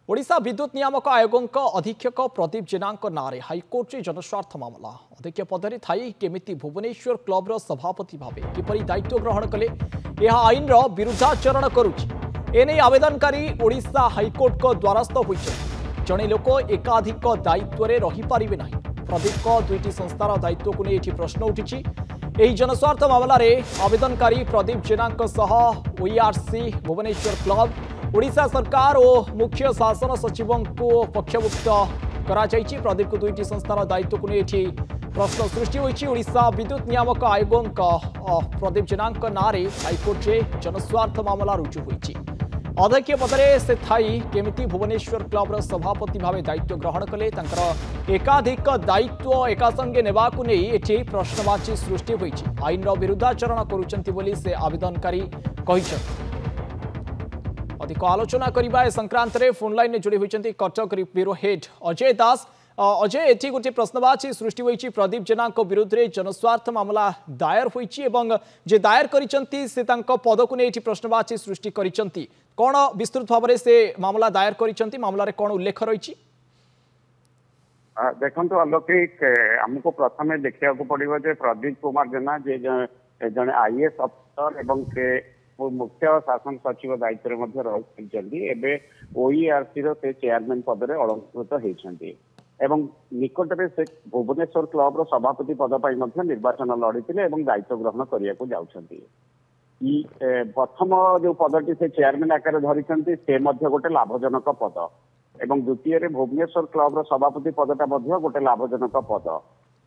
ओडिशा विद्युत नियामक आयोग अधीक्षक प्रदीप जेना नारे हाइकोर्ट में जनस्वार्थ मामला अध्यक्ष पदे थाई केमिति भुवनेश्वर क्लब्र सभापति भाव किपरि दायित्व ग्रहण कले यह आईन विरुद्धाचरण करुछि एने आवेदनकारी ओडिशा हाइकोर्ट को द्वारस्थ होइछन्ति जणे लोक एकाधिक दायित्व रे रहि पारिबे नाही प्रदीप दुईटी संस्थार दायित्व को नहीं प्रश्न उठी जनस्वार्थ मामला रे आवेदनकारी प्रदीप जेना ओईआरसी भुवनेश्वर क्लब ओडिशा सरकार और मुख्य शासन सचिव को पक्षभुक्त कराई प्रदीप को दुईटी संस्थार दायित्व को नहीं प्रश्न सृष्टि होती ओडिशा विद्युत नियामक आयोग प्रदीप जेना नारे हाइकोर्ट में जनस्वार्थ मामला रुजु होती अध्यक्ष पदे से थाई केमिति भुवनेश्वर क्लब्र सभापति भाव दायित्व ग्रहण कले एकाधिक दायित्व एका संगे नेबाकु नै एठी प्रश्नवाची सृष्टि होती आईन विरुद्धाचरण करुचंती बोली से आवेदनकारी कहिसंती अधिक आलोचना करबा ए संक्रांत रे फोन लाइन जोड़ी होइचंती कटक ब्यूरो हेड अजय दास अजय एठी गोटे प्रश्नवाची सृष्टि होइची प्रदीप जेना विरुद्ध रे जनस्वार्थ मामला दायर होइची एवं जे दायर करिसंती से तांको पद को नै एठी प्रश्नवाची सृष्टि करिसंती कोन विस्तृत भाव रे से मामला दायर करिसंती मामला रे कोन उल्लेख रहिची देखंतु अलौकिक हमको प्रथमे देखिया को पड़िबो जे प्रदीप कुमार जेना जे जने आईएएस अफसर एवं से मुख्य शासन सचिव दायित्व रही ओईआरसी से चेयरमैन पद में अलंकृत होती निकट में से भुवनेश्वर क्लब सभापति पद पर निर्वाचन लड़ी दायित्व ग्रहण करने को जाती प्रथम जो पदटी से चेयरमैन आकार धरी से गोटे लाभजनक पद एवं द्वितीय भुवनेश्वर क्लब सभापति पदटा गोटे लाभजनक पद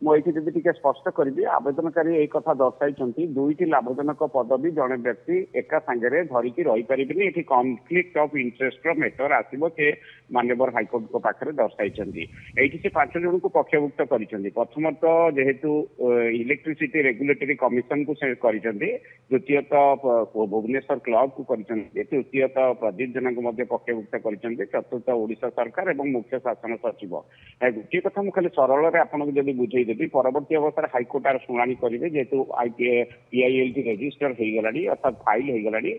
मुझे जब स्पष्ट करी आवेदनकारी एक कथा दर्शाई दुईटी लाभजनक पद भी जड़े व्यक्ति एका सांगे धरिकी रही पारे ये कॉन्फ्लिक्ट ऑफ इंटरेस्ट मैटर आसो से माननीय हाइकोर्ट को पाखे दर्शाई से 5 जन को पक्षभुक्त कर प्रथमत जेहेतु इलेक्ट्रिसिटी रेगुलेटरी कमिशन को द्वितीयत भुवनेश्वर क्लब को तृतीयत प्रदीप जेना को पक्षभुक्त कर चतुर्थ ओडिशा सरकार और मुख्य शासन सचिव गोटे कथा मुझे सरल आपको जब बुझे परवर्ती अवस्था हाइकोर्ट आर शुणाणी करेंगे जेहेतु पीआईएलटी रेजिस्टर हो गलानी अर्थात फाइल हो गलानी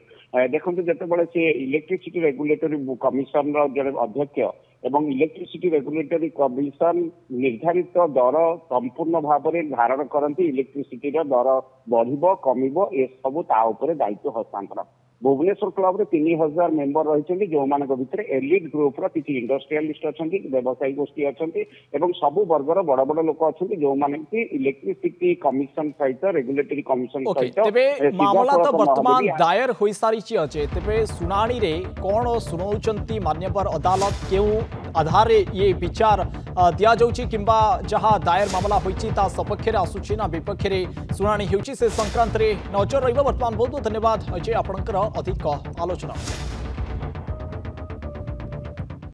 देखो जिते से इलेक्ट्रिसिटी रेगुलेटरी कमिशन जड़े अध्यक्ष एवं इलेक्ट्रिसिटी रेगुलेटरी कमिशन निर्धारित दर संपूर्ण भाव में धारण करती इलेक्ट्रिसिटी दर बढ़ कम ए सबू दायित्व हस्तांतर भुवनेश्वर क्लब रे 3000 मेंबर रही जो मान भर एलिट ग्रुप किसी इंडस्ट्रियालिस्ट अच्छा व्यवसायी गोष्ठी अच्छा सबू वर्गर बड़ बड़ लोक अच्छा जो माने इलेक्ट्रिसिटी कमिशन सहित रेगुलेटरी कमिशन सहित मामला तो वर्तमान दायर हो सारी अच्छे तेरे शुणाणी रे कौन शुणाउछंती मान्यवर अदालत क्यों आधार ये विचार दिया जाउची किंबा जहाँ दायर मामला होइची ता सपक्षे आसुची ना विपक्षे शुणाणी होइची से संक्रांत रे नजर रहिबो वर्तमान बहुत बहुत धन्यवाद अजय आपनकर अधिक आलोचना।